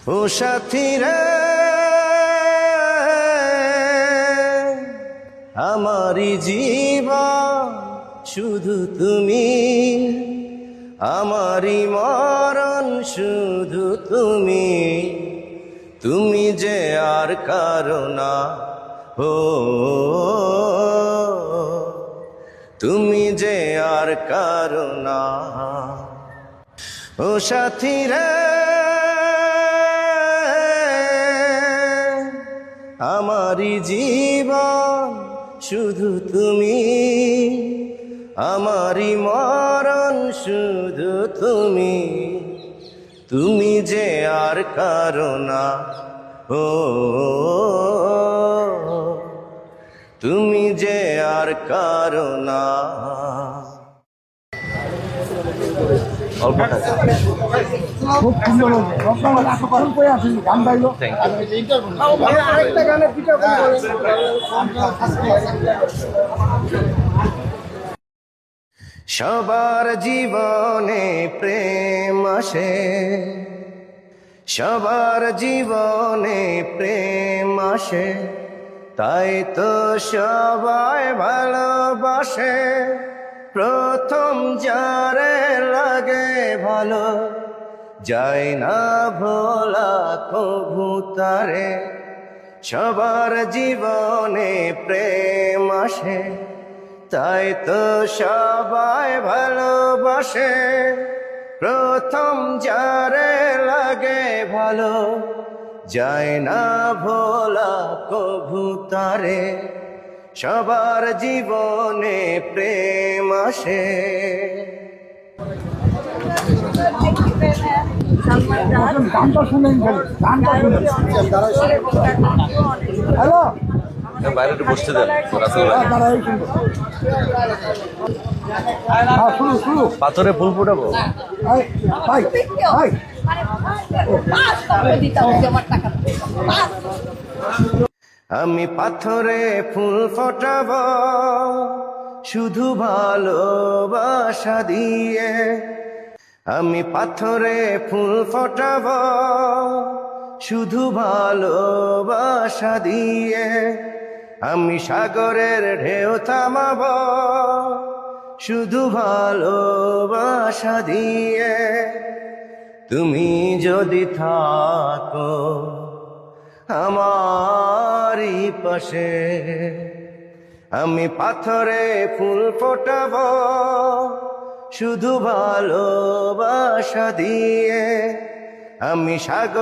ও সাথী রে, আমারই জীবন শুধু তুমি, আমারই মরণ শুধু তুমি। তুমি যে আর কারো না, ও তুমি যে আর কারো না। ও সাথী রে, আমারই জীবন শুধু তুমি, আমারই মরণ শুধু তুমি। তুমি যে আর কারো না, ও তুমি যে আর কারো না। খুব সুন্দর গান গাইলো। আরেকটা গানে সবার জীবনে প্রেম আসে, সবার জীবনে প্রেম আসে, তাই তো সবাই ভালোবাসে। প্রথম যারে লাগে ভালো, যায় না ভোলা কভু তারে। সবার জীবনে প্রেম আসে, তাই তো সবাই ভালোবাসে। প্রথম যারে লাগে ভালো, যায় না ভোলা কভু তারে। সবার জীবনে প্রেম আসে। গানটা শুনেন, গানটা শুনেন। হ্যালো, বাইরে একটু বসতে দেন। শুরু শুরু। পাথরে ফুল ফুটাবো। ভাই ভাই, আমি পাথরে ফুল ফোটাবো শুধু ভালোবাসা দিয়ে। আমি পাথরে ফুল ফোটাবো শুধু ভালোবাসা দিয়ে। আমি সাগরের ঢেউ থামাবো শুধু ভালোবাসা দিয়ে। তুমি যদি থাকো আমারই পাশে, আমি পাথরে ফুল ফোটাবো শুধু ভালোবাসা দিয়ে। আমি সাগর